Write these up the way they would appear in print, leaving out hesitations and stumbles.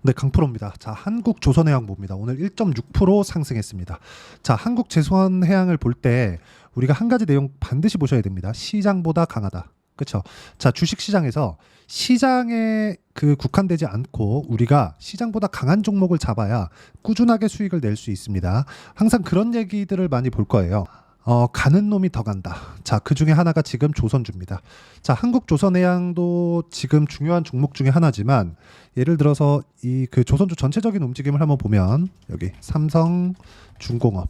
네, 강프로입니다. 자, 한국조선해양 봅니다. 오늘 1.6% 상승했습니다. 자, 한국조선해양을 볼 때 우리가 한 가지 내용 반드시 보셔야 됩니다. 시장보다 강하다. 그렇죠? 자, 주식시장에서 시장에 국한되지 않고 우리가 시장보다 강한 종목을 잡아야 꾸준하게 수익을 낼 수 있습니다. 항상 그런 얘기들을 많이 볼 거예요. 가는 놈이 더 간다. 자, 그 중에 하나가 지금 조선주입니다. 자, 한국조선해양도 지금 중요한 종목 중에 하나지만 예를 들어서 조선주 전체적인 움직임을 한번 보면 여기 삼성중공업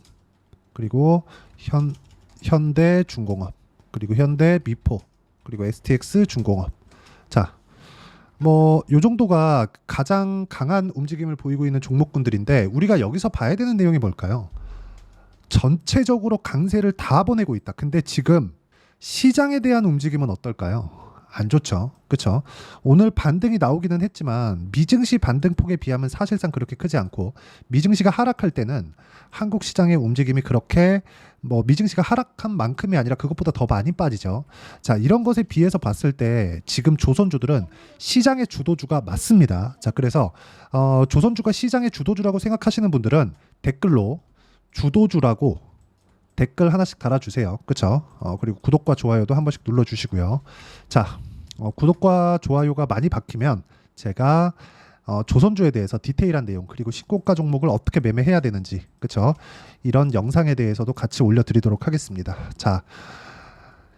그리고 현대중공업 그리고 현대미포 그리고 STX중공업. 자, 뭐 요 정도가 가장 강한 움직임을 보이고 있는 종목군들인데 우리가 여기서 봐야 되는 내용이 뭘까요? 전체적으로 강세를 다 보내고 있다. 근데 지금 시장에 대한 움직임은 어떨까요? 안 좋죠. 그렇죠? 오늘 반등이 나오기는 했지만 미증시 반등폭에 비하면 사실상 그렇게 크지 않고 미증시가 하락할 때는 한국 시장의 움직임이 그렇게 뭐 미증시가 하락한 만큼이 아니라 그것보다 더 많이 빠지죠. 자, 이런 것에 비해서 봤을 때 지금 조선주들은 시장의 주도주가 맞습니다. 자, 그래서 조선주가 시장의 주도주라고 생각하시는 분들은 댓글로 주도주라고 댓글 하나씩 달아주세요. 그쵸? 그리고 구독과 좋아요도 한 번씩 눌러주시고요. 자, 구독과 좋아요가 많이 박히면 제가 조선주에 대해서 디테일한 내용 그리고 신고가 종목을 어떻게 매매해야 되는지 그쵸? 이런 영상에 대해서도 같이 올려드리도록 하겠습니다. 자,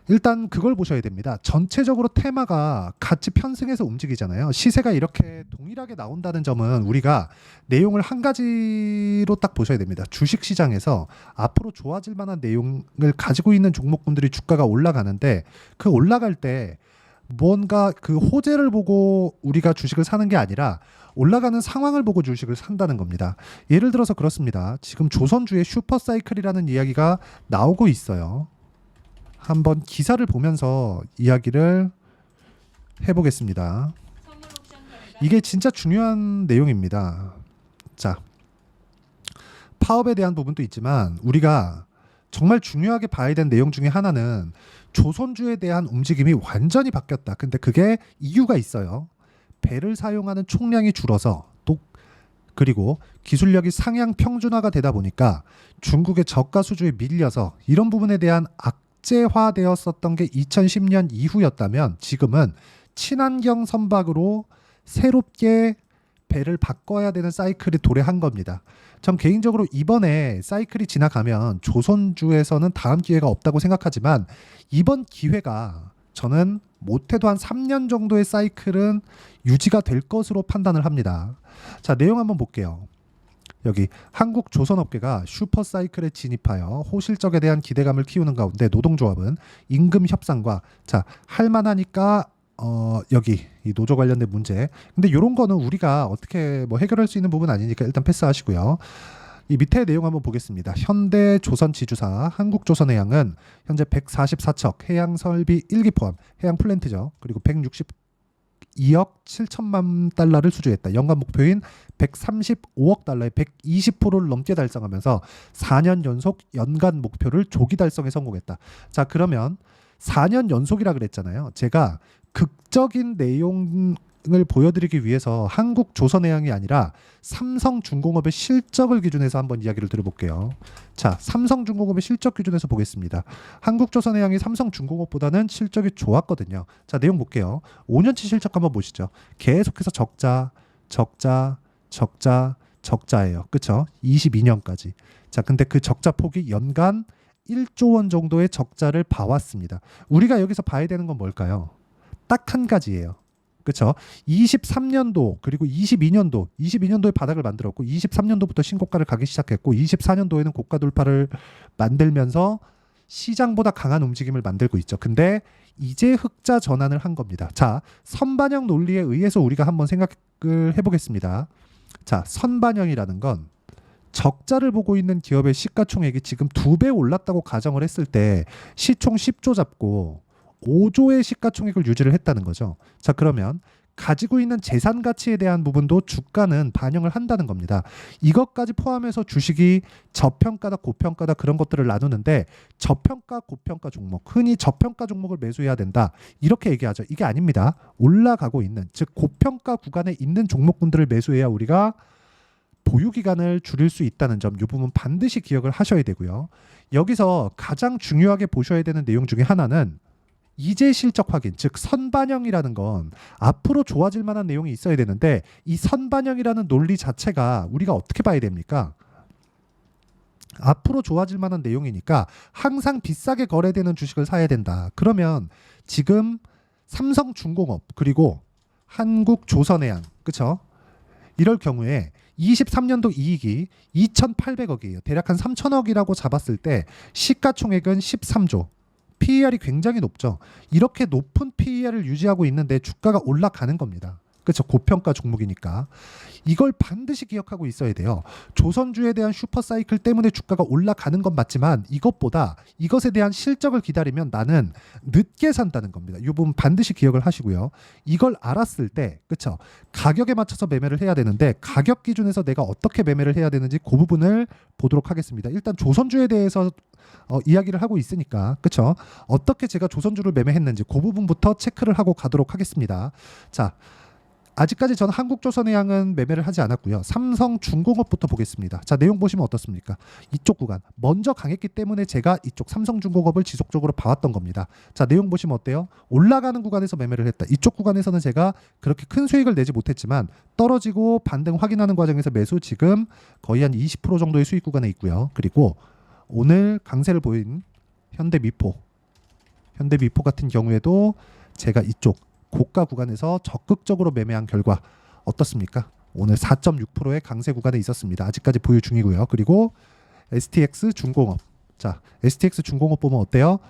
일단 그걸 보셔야 됩니다. 전체적으로 테마가 같이 편승해서 움직이잖아요. 시세가 이렇게 동일하게 나온다는 점은 우리가 내용을 한 가지로 딱 보셔야 됩니다. 주식시장에서 앞으로 좋아질 만한 내용을 가지고 있는 종목군들이 주가가 올라가는데 그 올라갈 때 뭔가 그 호재를 보고 우리가 주식을 사는 게 아니라 올라가는 상황을 보고 주식을 산다는 겁니다. 예를 들어서 그렇습니다. 지금 조선주의 슈퍼사이클이라는 이야기가 나오고 있어요. 한번 기사를 보면서 이야기를 해보겠습니다. 이게 진짜 중요한 내용입니다. 자, 파업에 대한 부분도 있지만 우리가 정말 중요하게 봐야 되는 내용 중에 하나는 조선주에 대한 움직임이 완전히 바뀌었다. 근데 그게 이유가 있어요. 배를 사용하는 총량이 줄어서 그리고 기술력이 상향 평준화가 되다 보니까 중국의 저가 수주에 밀려서 이런 부분에 대한 악재화되었었던 게 2010년 이후였다면 지금은 친환경 선박으로 새롭게 배를 바꿔야 되는 사이클이 도래한 겁니다. 전 개인적으로 이번에 사이클이 지나가면 조선주에서는 다음 기회가 없다고 생각하지만 이번 기회가 저는 못해도 한 3년 정도의 사이클은 유지가 될 것으로 판단을 합니다. 자, 내용 한번 볼게요. 여기 한국 조선업계가 슈퍼사이클에 진입하여 호실적에 대한 기대감을 키우는 가운데 노동조합은 임금 협상과 자, 할만하니까 여기 이 노조 관련된 문제. 근데 이런 거는 우리가 어떻게 뭐 해결할 수 있는 부분 아니니까 일단 패스하시고요. 이 밑에 내용 한번 보겠습니다. 현대조선지주사 한국조선해양은 현재 144척 해양 설비 1기 포함 해양 플랜트죠. 그리고 162억 7천만 달러를 수주했다. 연간 목표인 135억 달러의 120%를 넘게 달성하면서 4년 연속 연간 목표를 조기 달성에 성공했다. 자, 그러면 4년 연속이라 그랬잖아요. 제가 극적인 내용을 보여드리기 위해서 한국조선해양이 아니라 삼성중공업의 실적을 기준해서 한번 이야기를 들어볼게요. 자, 삼성중공업의 실적 기준에서 보겠습니다. 한국조선해양이 삼성중공업보다는 실적이 좋았거든요. 자, 내용 볼게요. 5년치 실적 한번 보시죠. 계속해서 적자예요. 그쵸? 22년까지. 자, 근데 그 적자 폭이 연간 1조 원 정도의 적자를 봐왔습니다. 우리가 여기서 봐야 되는 건 뭘까요? 딱 한 가지예요. 그렇죠? 23년도 그리고 22년도에 바닥을 만들었고 23년도부터 신고가를 가기 시작했고 24년도에는 고가 돌파를 만들면서 시장보다 강한 움직임을 만들고 있죠. 근데 이제 흑자 전환을 한 겁니다. 자, 선반영 논리에 의해서 우리가 한번 생각을 해보겠습니다. 자, 선반영이라는 건 적자를 보고 있는 기업의 시가총액이 지금 2배 올랐다고 가정을 했을 때 시총 10조 잡고 5조의 시가총액을 유지를 했다는 거죠. 자, 그러면 가지고 있는 재산 가치에 대한 부분도 주가는 반영을 한다는 겁니다. 이것까지 포함해서 주식이 저평가다 고평가다 그런 것들을 나누는데 저평가 고평가 종목, 흔히 저평가 종목을 매수해야 된다 이렇게 얘기하죠. 이게 아닙니다. 올라가고 있는, 즉 고평가 구간에 있는 종목군들을 매수해야 우리가 보유 기간을 줄일 수 있다는 점, 이 부분 반드시 기억을 하셔야 되고요. 여기서 가장 중요하게 보셔야 되는 내용 중에 하나는 이제 실적 확인, 즉 선반영이라는 건 앞으로 좋아질 만한 내용이 있어야 되는데 이 선반영이라는 논리 자체가 우리가 어떻게 봐야 됩니까? 앞으로 좋아질 만한 내용이니까 항상 비싸게 거래되는 주식을 사야 된다. 그러면 지금 삼성중공업 그리고 한국조선해양, 그쵸? 이럴 경우에 23년도 이익이 2,800억이에요. 대략 한 3,000억이라고 잡았을 때 시가총액은 13조. PER이 굉장히 높죠. 이렇게 높은 PER을 유지하고 있는데 주가가 올라가는 겁니다. 그렇죠. 고평가 종목이니까. 이걸 반드시 기억하고 있어야 돼요. 조선주에 대한 슈퍼사이클 때문에 주가가 올라가는 건 맞지만 이것보다 이것에 대한 실적을 기다리면 나는 늦게 산다는 겁니다. 이 부분 반드시 기억을 하시고요. 이걸 알았을 때 그렇죠. 가격에 맞춰서 매매를 해야 되는데 가격 기준에서 내가 어떻게 매매를 해야 되는지 그 부분을 보도록 하겠습니다. 일단 조선주에 대해서 이야기를 하고 있으니까 그렇죠. 어떻게 제가 조선주를 매매했는지 그 부분부터 체크를 하고 가도록 하겠습니다. 자, 아직까지 저는 한국조선해양은 매매를 하지 않았고요. 삼성중공업부터 보겠습니다. 자, 내용 보시면 어떻습니까? 이쪽 구간 먼저 강했기 때문에 제가 이쪽 삼성중공업을 지속적으로 봐왔던 겁니다. 자, 내용 보시면 어때요? 올라가는 구간에서 매매를 했다. 이쪽 구간에서는 제가 그렇게 큰 수익을 내지 못했지만 떨어지고 반등 확인하는 과정에서 매수, 지금 거의 한 20% 정도의 수익 구간에 있고요. 그리고 오늘 강세를 보인 현대미포 같은 경우에도 제가 이쪽 고가 구간에서 적극적으로 매매한 결과 어떻습니까? 오늘 4.6%의 강세 구간에 있었습니다. 아직까지 보유 중이고요. 그리고 STX 중공업. 자, STX 중공업 보면 어때요?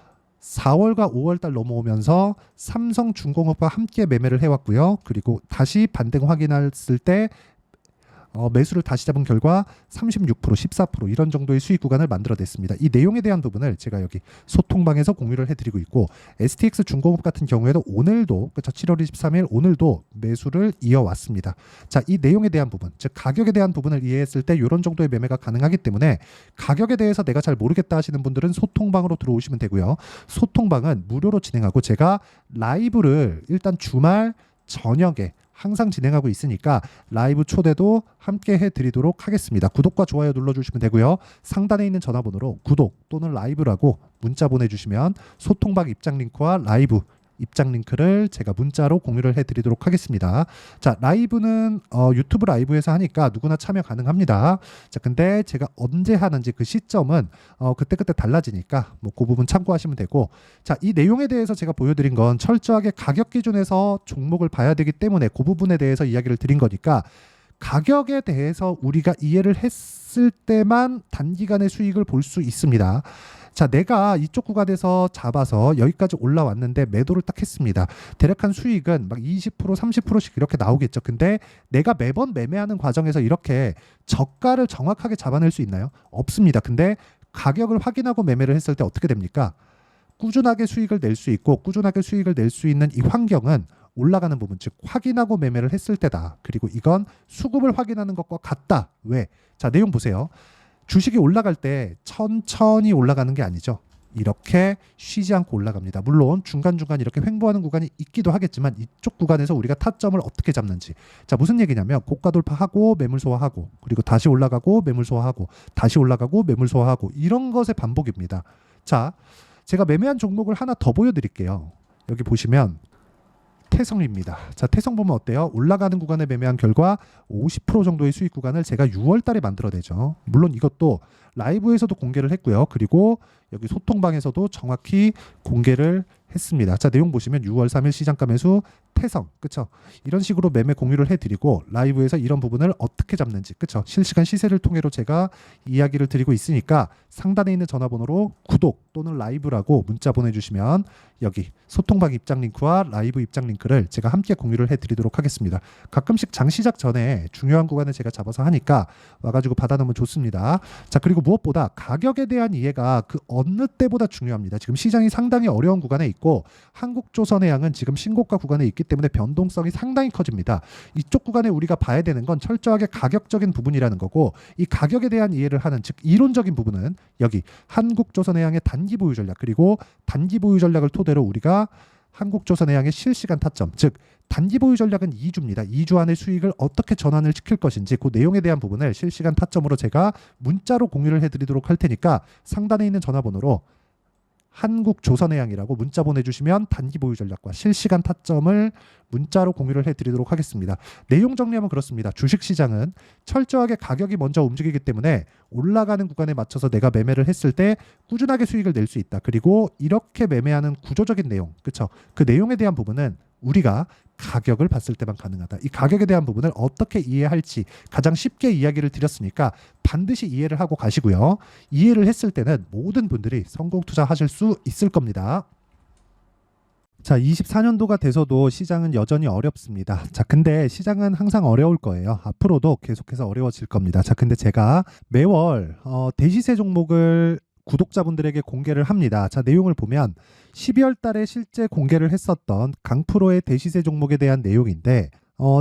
4월과 5월 달 넘어오면서 삼성중공업과 함께 매매를 해왔고요. 그리고 다시 반등 확인했을 때 매수를 다시 잡은 결과 36%, 14% 이런 정도의 수익 구간을 만들어냈습니다. 이 내용에 대한 부분을 제가 여기 소통방에서 공유를 해드리고 있고 STX 중공업 같은 경우에도 오늘도 그렇죠. 7월 23일 오늘도 매수를 이어왔습니다. 자, 이 내용에 대한 부분, 즉 가격에 대한 부분을 이해했을 때 이런 정도의 매매가 가능하기 때문에 가격에 대해서 내가 잘 모르겠다 하시는 분들은 소통방으로 들어오시면 되고요. 소통방은 무료로 진행하고 제가 라이브를 일단 주말 저녁에 항상 진행하고 있으니까 라이브 초대도 함께 해드리도록 하겠습니다. 구독과 좋아요 눌러주시면 되고요. 상단에 있는 전화번호로 구독 또는 라이브라고 문자 보내주시면 소통방 입장 링크와 라이브 입장 링크를 제가 문자로 공유를 해드리도록 하겠습니다. 자, 라이브는 유튜브 라이브에서 하니까 누구나 참여 가능합니다. 자, 근데 제가 언제 하는지 그 시점은 그때그때 달라지니까 뭐 그 부분 참고하시면 되고, 자, 이 내용에 대해서 제가 보여드린 건 철저하게 가격 기준에서 종목을 봐야 되기 때문에 그 부분에 대해서 이야기를 드린 거니까 가격에 대해서 우리가 이해를 했을 때만 단기간의 수익을 볼 수 있습니다. 자, 내가 이쪽 구간에서 잡아서 여기까지 올라왔는데 매도를 딱 했습니다. 대략 한 수익은 막 20%, 30%씩 이렇게 나오겠죠. 근데 내가 매번 매매하는 과정에서 이렇게 저가를 정확하게 잡아낼 수 있나요? 없습니다. 근데 가격을 확인하고 매매를 했을 때 어떻게 됩니까? 꾸준하게 수익을 낼 수 있고 꾸준하게 수익을 낼 수 있는 이 환경은 올라가는 부분, 즉 확인하고 매매를 했을 때다. 그리고 이건 수급을 확인하는 것과 같다. 왜? 자, 내용 보세요. 주식이 올라갈 때 천천히 올라가는 게 아니죠. 이렇게 쉬지 않고 올라갑니다. 물론 중간중간 이렇게 횡보하는 구간이 있기도 하겠지만 이쪽 구간에서 우리가 타점을 어떻게 잡는지. 자, 무슨 얘기냐면 고가 돌파하고 매물 소화하고 그리고 다시 올라가고 매물 소화하고 다시 올라가고 매물 소화하고 이런 것의 반복입니다. 자, 제가 매매한 종목을 하나 더 보여드릴게요. 여기 보시면 태성입니다. 자, 태성 보면 어때요? 올라가는 구간에 매매한 결과 50% 정도의 수익 구간을 제가 6월 달에 만들어내죠. 물론 이것도 라이브에서도 공개를 했고요. 그리고 여기 소통방에서도 정확히 공개를 했습니다. 자, 내용 보시면 6월 3일 시장가 매수 태성, 그쵸? 이런 식으로 매매 공유를 해드리고 라이브에서 이런 부분을 어떻게 잡는지, 그쵸? 실시간 시세를 통해로 제가 이야기를 드리고 있으니까 상단에 있는 전화번호로 구독 또는 라이브라고 문자 보내주시면 여기 소통방 입장 링크와 라이브 입장 링크를 제가 함께 공유를 해드리도록 하겠습니다. 가끔씩 장 시작 전에 중요한 구간을 제가 잡아서 하니까 와가지고 받아놓으면 좋습니다. 자, 그리고 무엇보다 가격에 대한 이해가 그 어느 때보다 중요합니다. 지금 시장이 상당히 어려운 구간에 있고 한국조선해양은 지금 신고가 구간에 있기 때문에 변동성이 상당히 커집니다. 이쪽 구간에 우리가 봐야 되는 건 철저하게 가격적인 부분이라는 거고, 이 가격에 대한 이해를 하는, 즉 이론적인 부분은 여기 한국조선해양의 단기 보유 전략, 그리고 단기 보유 전략을 토대로 우리가 한국조선해양의 실시간 타점, 즉 단기 보유 전략은 2주입니다. 2주 안에 수익을 어떻게 전환을 시킬 것인지 그 내용에 대한 부분을 실시간 타점으로 제가 문자로 공유를 해드리도록 할 테니까 상단에 있는 전화번호로 한국조선해양이라고 문자 보내주시면 단기 보유 전략과 실시간 타점을 문자로 공유를 해드리도록 하겠습니다. 내용 정리하면 그렇습니다. 주식시장은 철저하게 가격이 먼저 움직이기 때문에 올라가는 구간에 맞춰서 내가 매매를 했을 때 꾸준하게 수익을 낼 수 있다. 그리고 이렇게 매매하는 구조적인 내용, 그렇죠? 그 내용에 대한 부분은 우리가 가격을 봤을 때만 가능하다. 이 가격에 대한 부분을 어떻게 이해할지 가장 쉽게 이야기를 드렸으니까 반드시 이해를 하고 가시고요. 이해를 했을 때는 모든 분들이 성공 투자하실 수 있을 겁니다. 자, 24년도가 돼서도 시장은 여전히 어렵습니다. 자, 근데 시장은 항상 어려울 거예요. 앞으로도 계속해서 어려워질 겁니다. 자, 근데 제가 매월 대시세 종목을 구독자분들에게 공개를 합니다. 자, 내용을 보면 12월 달에 실제 공개를 했었던 강프로의 대시세 종목에 대한 내용인데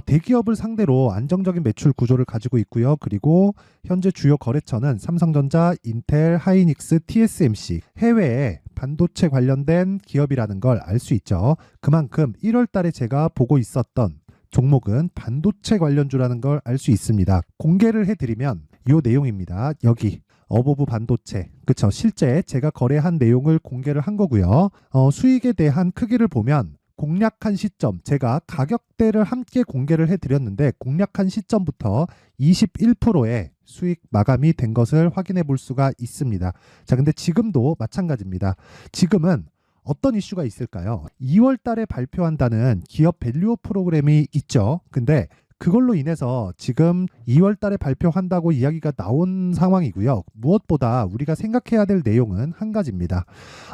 대기업을 상대로 안정적인 매출 구조를 가지고 있고요. 그리고 현재 주요 거래처는 삼성전자, 인텔, 하이닉스, TSMC, 해외에 반도체 관련된 기업이라는 걸 알 수 있죠. 그만큼 1월 달에 제가 보고 있었던 종목은 반도체 관련주라는 걸 알 수 있습니다. 공개를 해드리면 이 내용입니다. 여기 어보브 반도체, 그쵸? 실제 제가 거래한 내용을 공개를 한 거고요. 수익에 대한 크기를 보면 공략한 시점, 제가 가격대를 함께 공개를 해드렸는데 공략한 시점부터 21%의 수익 마감이 된 것을 확인해 볼 수가 있습니다. 자, 근데 지금도 마찬가지입니다. 지금은 어떤 이슈가 있을까요? 2월 달에 발표한다는 기업 밸류업 프로그램이 있죠. 근데 그걸로 인해서 지금 2월 달에 발표한다고 이야기가 나온 상황이고요. 무엇보다 우리가 생각해야 될 내용은 한 가지입니다.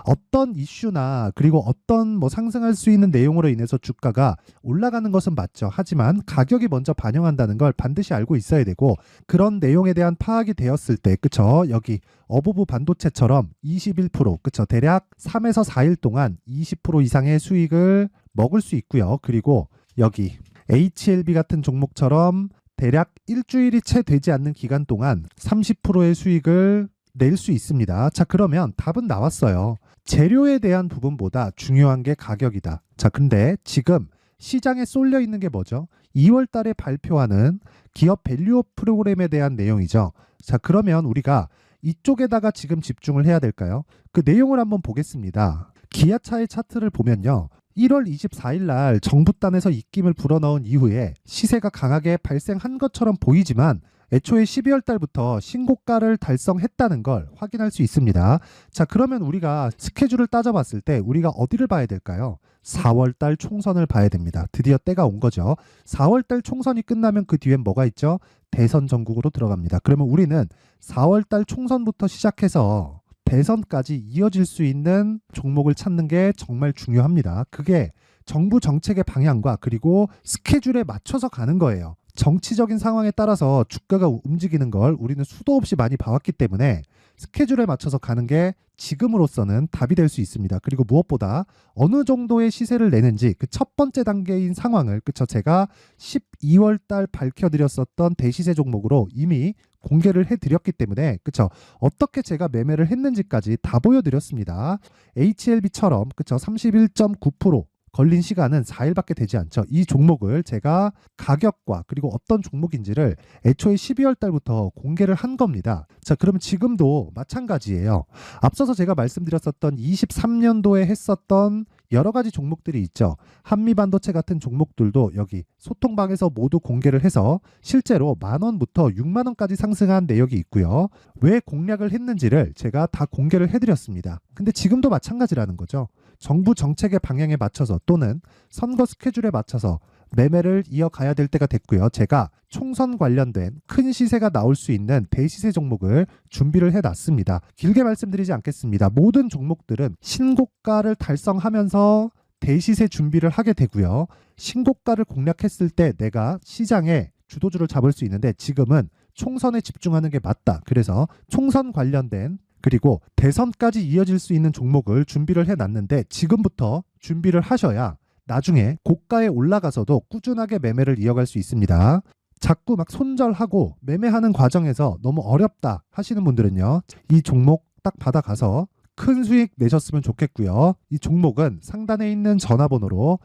어떤 이슈나 그리고 어떤 상승할 수 있는 내용으로 인해서 주가가 올라가는 것은 맞죠. 하지만 가격이 먼저 반영한다는 걸 반드시 알고 있어야 되고, 그런 내용에 대한 파악이 되었을 때, 그쵸? 여기 어보브 반도체처럼 21%, 그쵸? 대략 3에서 4일 동안 20% 이상의 수익을 먹을 수 있고요. 그리고 여기 HLB 같은 종목처럼 대략 일주일이 채 되지 않는 기간 동안 30%의 수익을 낼 수 있습니다. 자, 그러면 답은 나왔어요. 재료에 대한 부분보다 중요한 게 가격이다. 자, 근데 지금 시장에 쏠려 있는 게 뭐죠? 2월 달에 발표하는 기업 밸류업 프로그램에 대한 내용이죠. 자, 그러면 우리가 이쪽에다가 지금 집중을 해야 될까요? 그 내용을 한번 보겠습니다. 기아차의 차트를 보면요. 1월 24일 날 정부단에서 입김을 불어넣은 이후에 시세가 강하게 발생한 것처럼 보이지만 애초에 12월 달부터 신고가를 달성했다는 걸 확인할 수 있습니다. 자, 그러면 우리가 스케줄을 따져봤을 때 우리가 어디를 봐야 될까요? 4월 달 총선을 봐야 됩니다. 드디어 때가 온 거죠. 4월 달 총선이 끝나면 그 뒤엔 뭐가 있죠? 대선 전국으로 들어갑니다. 그러면 우리는 4월 달 총선부터 시작해서 대선까지 이어질 수 있는 종목을 찾는 게 정말 중요합니다. 그게 정부 정책의 방향과 그리고 스케줄에 맞춰서 가는 거예요. 정치적인 상황에 따라서 주가가 움직이는 걸 우리는 수도 없이 많이 봐왔기 때문에 스케줄에 맞춰서 가는 게 지금으로서는 답이 될 수 있습니다. 그리고 무엇보다 어느 정도의 시세를 내는지 그 첫 번째 단계인 상황을, 그쵸? 제가 12월 달 밝혀드렸었던 대시세 종목으로 이미 공개를 해드렸기 때문에, 그쵸? 어떻게 제가 매매를 했는지까지 다 보여드렸습니다. HLB처럼, 그쵸? 31.9% 걸린 시간은 4일밖에 되지 않죠. 이 종목을 제가 가격과 그리고 어떤 종목인지를 애초에 12월 달부터 공개를 한 겁니다. 자, 그러면 지금도 마찬가지예요. 앞서서 제가 말씀드렸었던 23년도에 했었던 여러 가지 종목들이 있죠. 한미반도체 같은 종목들도 여기 소통방에서 모두 공개를 해서 실제로 10,000원부터 60,000원까지 상승한 내역이 있고요. 왜 공략을 했는지를 제가 다 공개를 해드렸습니다. 근데 지금도 마찬가지라는 거죠. 정부 정책의 방향에 맞춰서 또는 선거 스케줄에 맞춰서 매매를 이어가야 될 때가 됐고요. 제가 총선 관련된 큰 시세가 나올 수 있는 대시세 종목을 준비를 해놨습니다. 길게 말씀드리지 않겠습니다. 모든 종목들은 신고가를 달성하면서 대시세 준비를 하게 되고요. 신고가를 공략했을 때 내가 시장에 주도주를 잡을 수 있는데 지금은 총선에 집중하는 게 맞다. 그래서 총선 관련된 그리고 대선까지 이어질 수 있는 종목을 준비를 해놨는데 지금부터 준비를 하셔야 나중에 고가에 올라가서도 꾸준하게 매매를 이어갈 수 있습니다. 자꾸 막 손절하고 매매하는 과정에서 너무 어렵다 하시는 분들은요, 이 종목 딱 받아가서 큰 수익 내셨으면 좋겠고요. 이 종목은 상단에 있는 전화번호로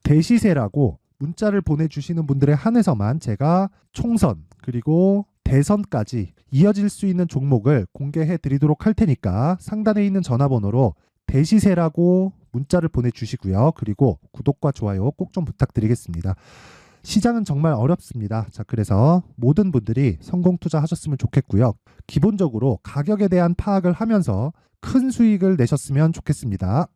대시세라고 문자를 보내주시는 분들에 한해서만 제가 총선 그리고 대선까지 이어질 수 있는 종목을 공개해 드리도록 할 테니까 상단에 있는 전화번호로 대시세라고 문자를 보내주시고요. 그리고 구독과 좋아요 꼭 좀 부탁드리겠습니다. 시장은 정말 어렵습니다. 자, 그래서 모든 분들이 성공 투자하셨으면 좋겠고요. 기본적으로 가격에 대한 파악을 하면서 큰 수익을 내셨으면 좋겠습니다.